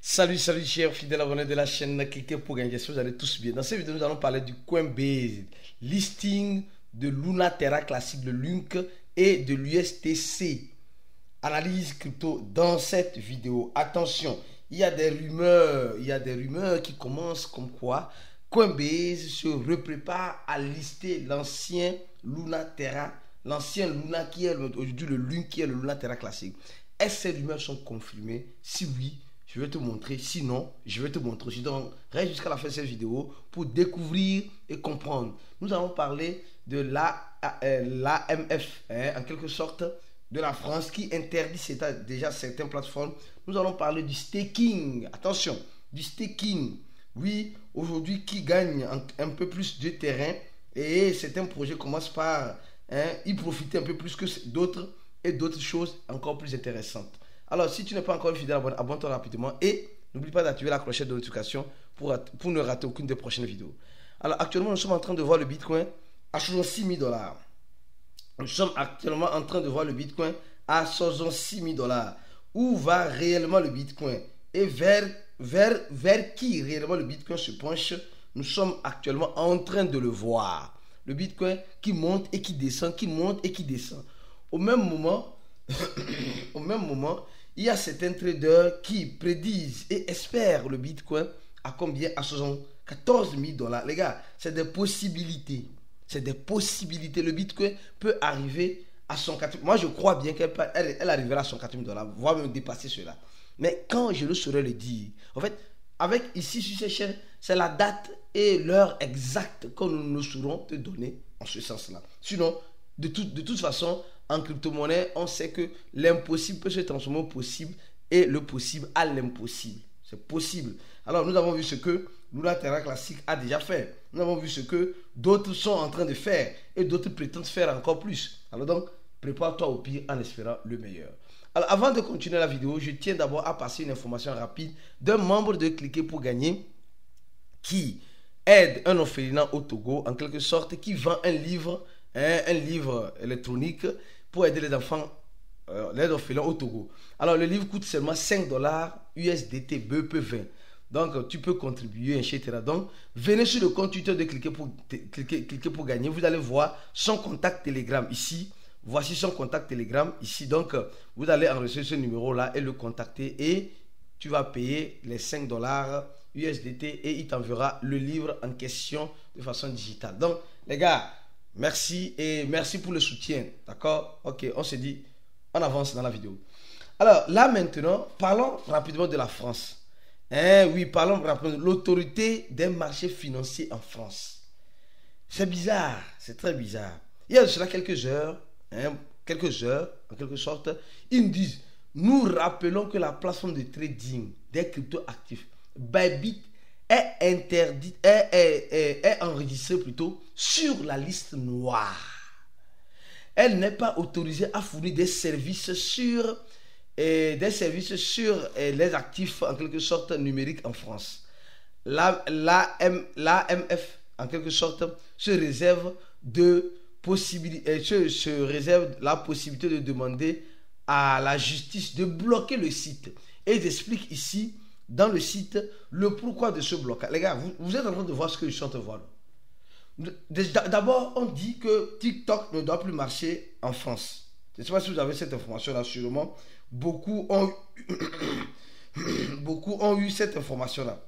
Salut, salut chers fidèles abonnés de la chaîne Cliquez pour gagner. J'espère que vous allez tous bien. Dans cette vidéo, nous allons parler du Coinbase, listing de Luna Terra classique, le Link et de l'USTC. Analyse crypto dans cette vidéo. Attention, il y a des rumeurs qui commencent comme quoi Coinbase se reprépare à lister l'ancien Luna Terra, l'ancien Luna qui est aujourd'hui le Link qui est le Luna Terra classique. Est-ce que ces rumeurs sont confirmées? Si oui, je vais te montrer. Sinon, je vais te montrer aussi. Donc, reste jusqu'à la fin de cette vidéo pour découvrir et comprendre. Nous allons parler de l'AMF, en quelque sorte, de la France qui interdit déjà certaines plateformes. Nous allons parler du staking. Attention, du staking. Oui, aujourd'hui, qui gagne un peu plus de terrain et certains projets commencent par y profiter un peu plus que d'autres et d'autres choses encore plus intéressantes. Alors, si tu n'es pas encore fidèle, abonne-toi rapidement et n'oublie pas d'activer la clochette de notification pour ne rater aucune des prochaines vidéos. Alors, actuellement, nous sommes en train de voir le Bitcoin à 66 000 $. Nous sommes actuellement en train de voir le Bitcoin à 66 000 $. Où va réellement le Bitcoin? Et vers qui réellement le Bitcoin se penche? Nous sommes actuellement en train de le voir. Le Bitcoin qui monte et qui descend, qui monte et qui descend. Au même moment, il y a certains traders qui prédisent et espèrent le Bitcoin à combien? À 74 000 $. Les gars, c'est des possibilités. C'est des possibilités. Le Bitcoin peut arriver à 104 000. Moi, je crois bien qu'elle arrivera à 104 000 $, voire même dépasser cela. Mais quand je le saurai le dire, en fait, avec ici sur ces chaînes, c'est la date et l'heure exacte que nous ne saurons te donner en ce sens-là. Sinon, de toute façon, en crypto-monnaie, on sait que l'impossible peut se transformer au possible et le possible à l'impossible. C'est possible. Alors, nous avons vu ce que Luna Terra classique a déjà fait. Nous avons vu ce que d'autres sont en train de faire et d'autres prétendent faire encore plus. Alors donc, prépare-toi au pire en espérant le meilleur. Alors, avant de continuer la vidéo, je tiens d'abord à passer une information rapide d'un membre de Cliquez pour gagner qui aide un orphelinat au Togo, en quelque sorte, qui vend un livre électronique pour aider les enfants, les orphelins au Togo. Alors, le livre coûte seulement 5 $ USDT BEP20. Donc, tu peux contribuer, etc. Donc, venez sur le compte Twitter de Cliquez pour gagner. Vous allez voir son contact Telegram ici. Voici son contact Telegram ici. Donc, vous allez enregistrer ce numéro-là et le contacter. Et tu vas payer les 5 $ USDT et il t'enverra le livre en question de façon digitale. Donc, les gars, merci et merci pour le soutien. D'accord? Ok, on se dit, on avance dans la vidéo. Alors, là maintenant, parlons rapidement de la France. Oui, parlons rapidement de l'autorité des marchés financiers en France. C'est bizarre, c'est très bizarre. Il y a de cela quelques heures, en quelque sorte, ils nous disent, nous rappelons que la plateforme de trading des crypto-actifs, Bybit, est interdite, est enregistrée plutôt sur la liste noire. Elle n'est pas autorisée à fournir des services sur les actifs en quelque sorte numériques en France. L'AMF en quelque sorte se réserve la possibilité de demander à la justice de bloquer le site. Et ils expliquent ici dans le site le pourquoi de ce blocage. Les gars, vous êtes en train de voir ce que je suis en train de voir. D'abord, on dit que TikTok ne doit plus marcher en France. Je ne sais pas si vous avez cette information-là, sûrement. Beaucoup ont eu cette information-là.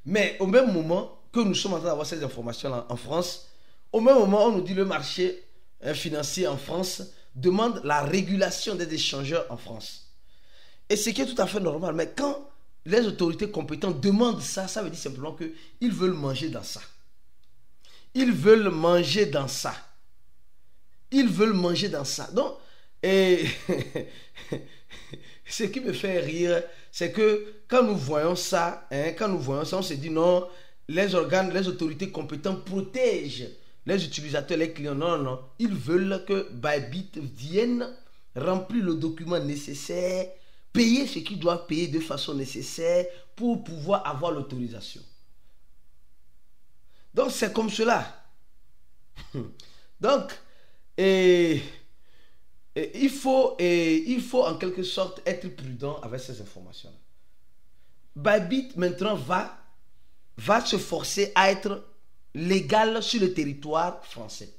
Mais au même moment que nous sommes en train d'avoir cette information-là en France, au même moment, on nous dit le marché financier en France demande la régulation des échangeurs en France. Et ce qui est tout à fait normal. Mais quand les autorités compétentes demandent ça, ça veut dire simplement qu'ils veulent manger dans ça. Ils veulent manger dans ça. Donc, ce qui me fait rire, c'est que quand nous voyons ça, on se dit non, les autorités compétentes protègent les utilisateurs, les clients. Non. Ils veulent que Bybit vienne remplir le document nécessaire, payer ce qu'ils doivent payer de façon nécessaire pour pouvoir avoir l'autorisation. Donc, c'est comme cela. Donc, il faut en quelque sorte être prudent avec ces informations-là. Bybit maintenant va se forcer à être légal sur le territoire français.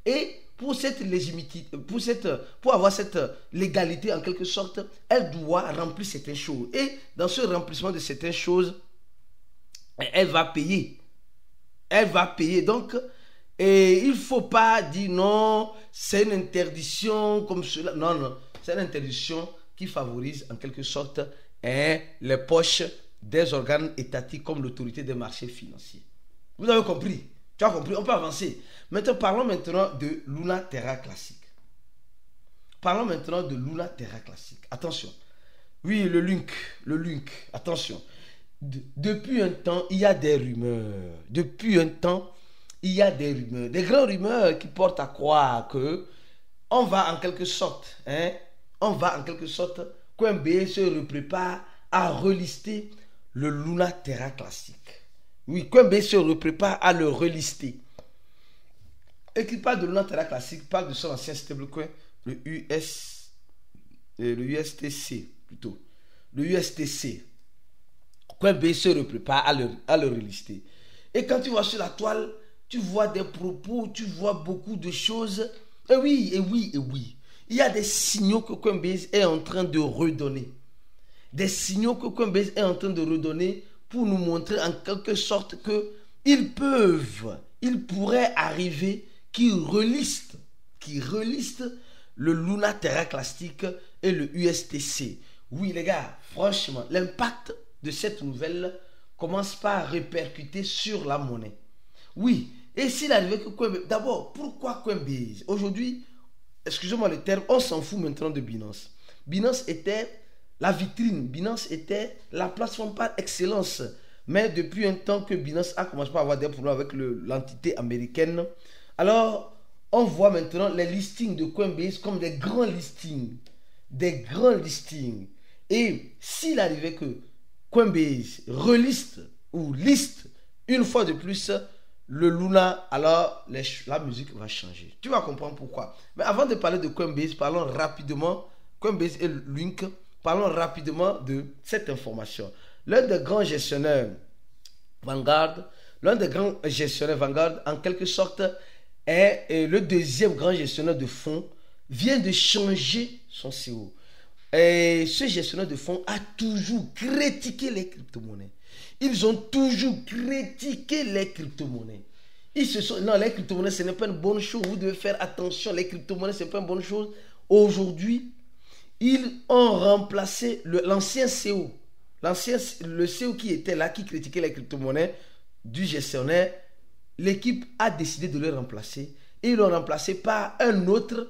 Et pour cette légitimité, pour avoir cette légalité en quelque sorte, elle doit remplir certaines choses. Et dans ce remplissement de certaines choses, elle va payer. Elle va payer. Donc, il ne faut pas dire non, c'est une interdiction comme cela. Non, non. C'est une interdiction qui favorise en quelque sorte les poches des organes étatiques comme l'autorité des marchés financiers. Vous avez compris? Tu as compris? On peut avancer. Maintenant, parlons maintenant de Luna Terra Classic. Parlons maintenant de Luna Terra Classic. Attention. Oui, le link. Attention. Depuis un temps, il y a des rumeurs. Des grandes rumeurs qui portent à croire que on va en quelque sorte, Coinbase se prépare à relister le Luna Terra Classic. Oui, Coinbase se prépare à le relister. Et qui parle de Luna Terra Classic, parle de son ancien stablecoin, le USTC plutôt. Le USTC. Coinbase se prépare à le relister. Et quand tu vois sur la toile, tu vois des propos, tu vois beaucoup de choses. Et oui. Il y a des signaux que Coinbase est en train de redonner. Des signaux que Coinbase est en train de redonner pour nous montrer en quelque sorte qu'ils pourraient arriver qu'ils relistent le Luna Terra Classic et le USTC. Oui les gars, franchement, l'impact de cette nouvelle commence par répercuter sur la monnaie. Oui, et s'il arrivait que Coinbase... D'abord, pourquoi Coinbase? Aujourd'hui, excusez-moi le terme, on s'en fout maintenant de Binance. Binance était la vitrine, Binance était la plateforme par excellence. Mais depuis un temps que Binance a commencé à avoir des problèmes avec l'entité américaine, alors on voit maintenant les listings de Coinbase comme des grands listings. Et s'il arrivait que Coinbase reliste ou liste une fois de plus le Luna, alors la musique va changer. Tu vas comprendre pourquoi. Mais avant de parler de Coinbase, parlons rapidement, Coinbase et Link, parlons rapidement de cette information. L'un des grands gestionnaires Vanguard, en quelque sorte, est le deuxième grand gestionnaire de fonds, vient de changer son CEO. Et ce gestionnaire de fonds a toujours critiqué les crypto-monnaies. Ils ont toujours critiqué les crypto-monnaies. Non, les crypto-monnaies, ce n'est pas une bonne chose. Vous devez faire attention. Les crypto-monnaies, ce n'est pas une bonne chose. Aujourd'hui, ils ont remplacé l'ancien CEO. Le CEO qui était là, qui critiquait les crypto-monnaies du gestionnaire. L'équipe a décidé de le remplacer. Et ils l'ont remplacé par un autre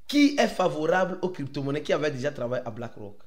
qui est favorable aux crypto-monnaies, qui avait déjà travaillé à BlackRock.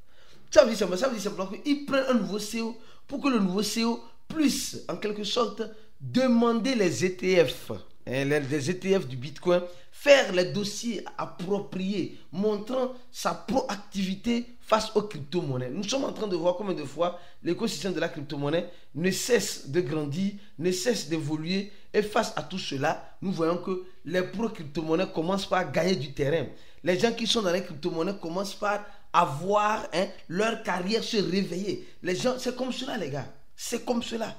Ça veut dire simplement qu'ils prennent un nouveau CEO pour que le nouveau CEO puisse, en quelque sorte, demander les ETF, les ETF du Bitcoin, faire les dossiers appropriés, montrant sa proactivité face aux crypto-monnaies. Nous sommes en train de voir combien de fois l'écosystème de la crypto-monnaie ne cesse de grandir, ne cesse d'évoluer. Et face à tout cela, nous voyons que les pro-crypto-monnaies commencent par gagner du terrain. Les gens qui sont dans les crypto-monnaies commencent par avoir leur carrière se réveiller. Les gens, c'est comme cela les gars. C'est comme cela.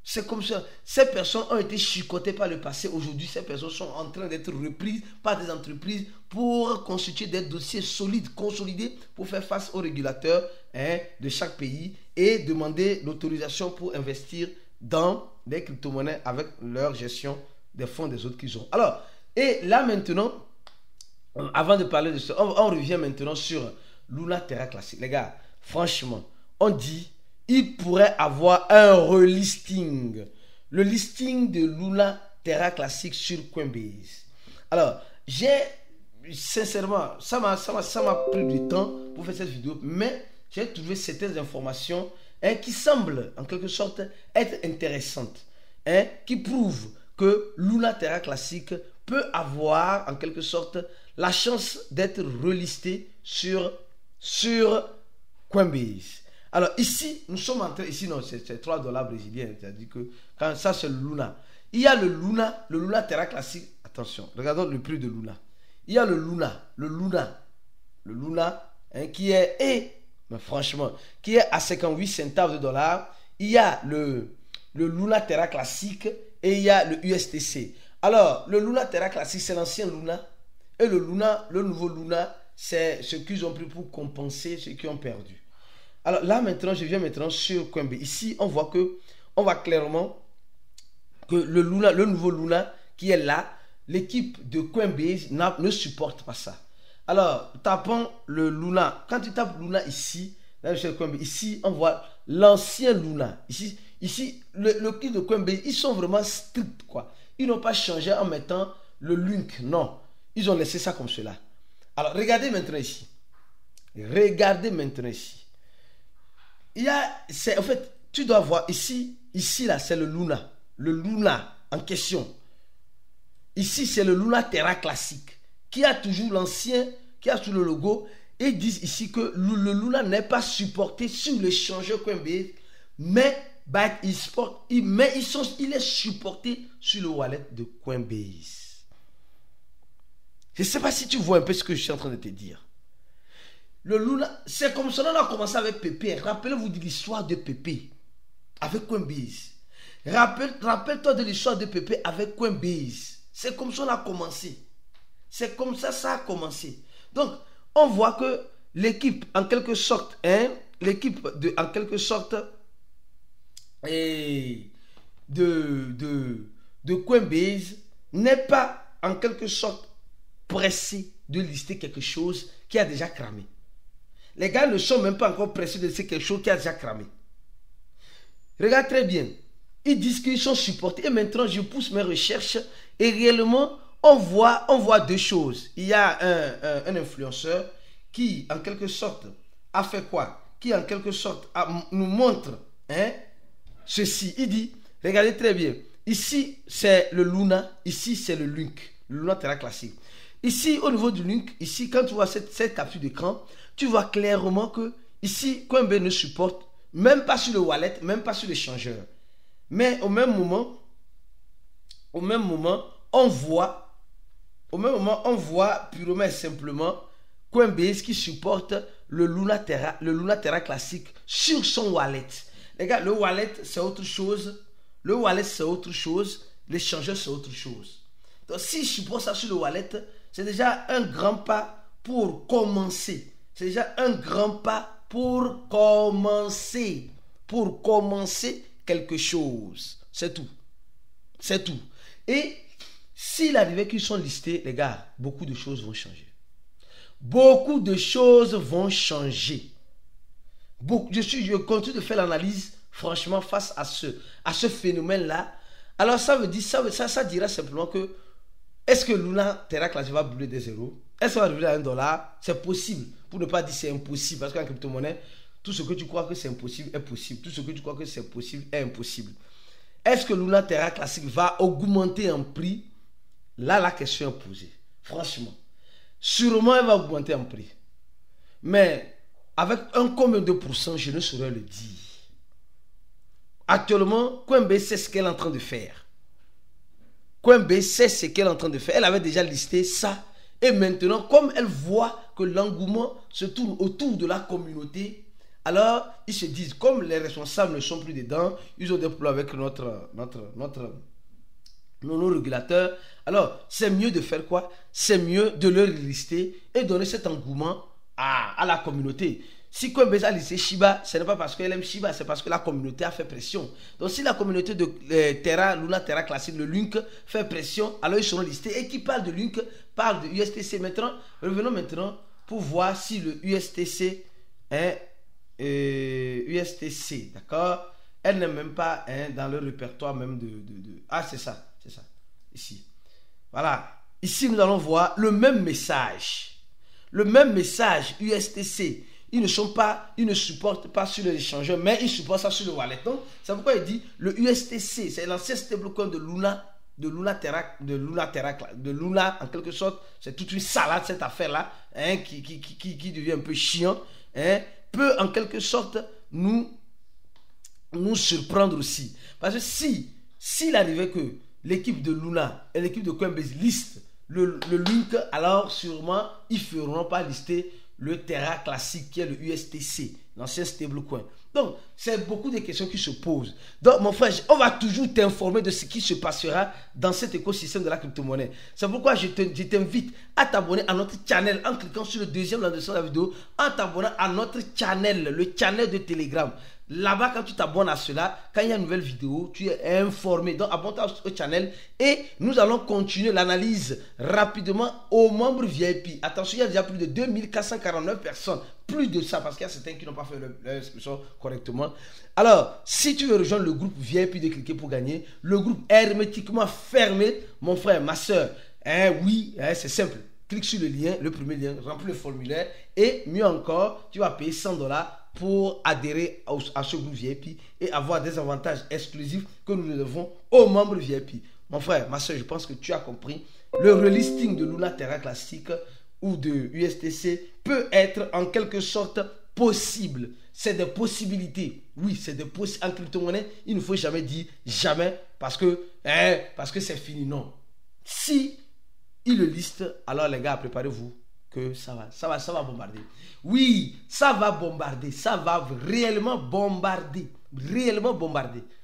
Ces personnes ont été chicotées par le passé. Aujourd'hui, ces personnes sont en train d'être reprises par des entreprises pour constituer des dossiers solides, consolidés, pour faire face aux régulateurs de chaque pays et demander l'autorisation pour investir dans des crypto-monnaies avec leur gestion des fonds des autres qu'ils ont. Alors, et là maintenant, avant de parler de ça, on revient maintenant sur Luna Terra Classic. Les gars, franchement, on dit il pourrait avoir un relisting. Le listing de Luna Terra Classic sur Coinbase. Alors, sincèrement, ça m'a pris du temps pour faire cette vidéo, mais j'ai trouvé certaines informations qui semblent en quelque sorte être intéressantes, qui prouvent que Luna Terra Classic peut avoir en quelque sorte la chance d'être relisté sur Coinbase. Alors ici, nous sommes en train, ici non, c'est $3 brésiliens, c'est-à-dire que quand ça c'est le Luna. Il y a le Luna Terra Classic, attention, regardons le prix de Luna. Il y a le Luna, hein, qui est, mais franchement, qui est à 58 centimes de dollars. Il y a le Luna Terra classique et il y a le USTC. Alors, le Luna Terra classique, c'est l'ancien Luna. Et le nouveau Luna, c'est ce qu'ils ont pris pour compenser ce qu'ils ont perdu. Alors là, maintenant, je viens maintenant sur Coinbase. Ici, on voit clairement que le nouveau Luna qui est là, l'équipe de Coinbase ne supporte pas ça. Alors, tapons le Luna. Quand tu tapes Luna ici, là, chez Coinbase, ici, on voit l'ancien Luna. Ici le clip de Coinbase, ils sont vraiment stricts, quoi. Ils n'ont pas changé en mettant le link, non. Ils ont laissé ça comme cela. Alors, regardez maintenant ici. En fait, tu dois voir ici là, c'est le Luna en question. Ici, c'est le Luna Terra classique, qui a toujours l'ancien, qui a sur le logo. Et ils disent ici que le Luna n'est pas supporté sur l'échangeur Coinbase, mais il est supporté sur le wallet de Coinbase. Je ne sais pas si tu vois un peu ce que je suis en train de te dire. Le Luna, c'est comme ça qu'on a commencé avec Pépé. Rappelez-vous de l'histoire de Pépé avec Coinbase. Rappelle-toi de l'histoire de Pépé avec Coinbase. C'est comme ça qu'on a commencé. C'est comme ça ça a commencé. Donc, on voit que l'équipe, en quelque sorte, de Coinbase n'est pas, en quelque sorte, pressé de lister quelque chose qui a déjà cramé. Les gars ne sont même pas encore pressés de lister quelque chose qui a déjà cramé. Regarde très bien. Ils disent qu'ils sont supportés. Et maintenant, je pousse mes recherches. Et réellement, on voit deux choses. Il y a un influenceur qui, en quelque sorte, a fait quoi? Qui, en quelque sorte, nous montre ceci. Il dit, regardez très bien. Ici, c'est le Luna. Ici, c'est le Link. Le Luna Terra classique. Ici, au niveau du Link, ici, quand tu vois cette capture d'écran, tu vois clairement que ici, Coinbase ne supporte même pas sur le wallet, même pas sur l'échangeur. Mais au même moment, on voit purement et simplement Coinbase qui supporte le Luna Terra classique sur son wallet. Les gars, le wallet, c'est autre chose. L'échangeur, c'est autre chose. Donc, si je supporte ça sur le wallet, c'est déjà un grand pas pour commencer. Pour commencer quelque chose. C'est tout. Et s'il arrivait qu'ils sont listés, les gars, beaucoup de choses vont changer. Je continue de faire l'analyse, franchement, face à ce phénomène-là. Alors, ça dira simplement que est-ce que Luna Terra classique va brûler des zéros? Est-ce qu'on va brûler à $1? C'est possible. Pour ne pas dire c'est impossible. Parce qu'en crypto-monnaie, tout ce que tu crois que c'est impossible est possible. Tout ce que tu crois que c'est possible est impossible. Est-ce que Luna Terra classique va augmenter en prix? Là, la question est posée. Franchement. Sûrement, elle va augmenter en prix. Mais avec combien de pourcents, je ne saurais le dire. Actuellement, Coinbase sait ce qu'elle est en train de faire. Elle avait déjà listé ça. Et maintenant, comme elle voit que l'engouement se tourne autour de la communauté, alors ils se disent, comme les responsables ne sont plus dedans, ils ont des problèmes avec nos régulateurs. Alors, c'est mieux de faire quoi? C'est mieux de le lister et donner cet engouement à la communauté. Si Coinbase a listé Shiba, ce n'est pas parce qu'elle aime Shiba, c'est parce que la communauté a fait pression. Donc si la communauté de Luna Terra classique, le Link, fait pression, alors ils seront listés. Et qui parle de Link, parle de USTC. Maintenant, revenons maintenant pour voir si le USTC est USTC, d'accord? Elle n'est même pas dans le répertoire même Ah, c'est ça, ici. Voilà. Ici, nous allons voir le même message. USTC. Ils ne supportent pas sur l'échangeur, mais ils supportent ça sur le wallet. Donc, c'est pourquoi il dit le USTC, c'est l'ancien stablecoin de Luna Terra, en quelque sorte. C'est toute une salade, cette affaire-là, qui devient un peu chiant, peut en quelque sorte nous surprendre aussi. Parce que s'il arrivait que l'équipe de Luna et l'équipe de Coinbase liste le link, alors sûrement, ils ne feront pas lister le Terra classique qui est le USTC, l'ancien stablecoin. Donc, c'est beaucoup de questions qui se posent. Donc, mon frère, on va toujours t'informer de ce qui se passera dans cet écosystème de la crypto-monnaie. C'est pourquoi je t'invite à t'abonner à notre channel en cliquant sur le deuxième lien de la vidéo, en t'abonnant à notre channel, le channel de Telegram. Là-bas, quand tu t'abonnes à cela, quand il y a une nouvelle vidéo, tu es informé. Donc, abonne-toi au channel et nous allons continuer l'analyse rapidement aux membres VIP. Attention, il y a déjà plus de 2449 personnes. Plus de ça, parce qu'il y a certains qui n'ont pas fait leur inscription correctement. Alors, si tu veux rejoindre le groupe VIP de Cliquer pour gagner, le groupe hermétiquement fermé, mon frère, ma soeur, oui, c'est simple. Clique sur le lien, le premier lien, remplis le formulaire et mieux encore, tu vas payer $100 pour adhérer à ce groupe VIP et avoir des avantages exclusifs que nous devons aux membres VIP. Mon frère, ma soeur, je pense que tu as compris. Le relisting de Luna Terra classique ou de USTC peut être en quelque sorte possible. C'est des possibilités. Oui, c'est des possibilités. En crypto-monnaie, il ne faut jamais dire jamais parce que c'est fini. Non. Si il le liste, alors les gars, préparez-vous que ça va bombarder. Oui, ça va bombarder. Ça va réellement bombarder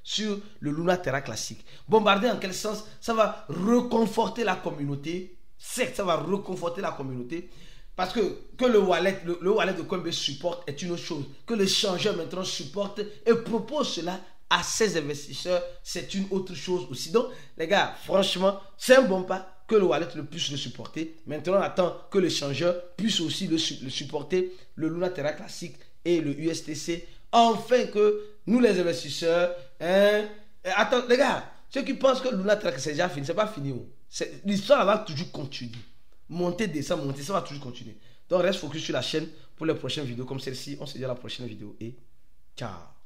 sur le Luna Terra classique. Bombarder en quel sens? Ça va reconforter la communauté. Certes, ça va reconforter la communauté. Parce que le wallet de Coinbase supporte est une autre chose. Que l'échangeur maintenant supporte et propose cela à ses investisseurs, c'est une autre chose aussi. Donc, les gars, franchement, c'est un bon pas que le wallet puisse le supporter. Maintenant, on attend que l'échangeur puisse aussi le supporter, le Luna Terra classique et le USTC, afin que nous, les investisseurs, attends, les gars, ceux qui pensent que le Luna Terra c'est déjà fini, c'est pas fini. L'histoire va toujours continuer. Monter, descendre, ça va toujours continuer. Donc, reste focus sur la chaine pour les prochaines vidéos comme celle-ci. On se dit à la prochaine vidéo et ciao.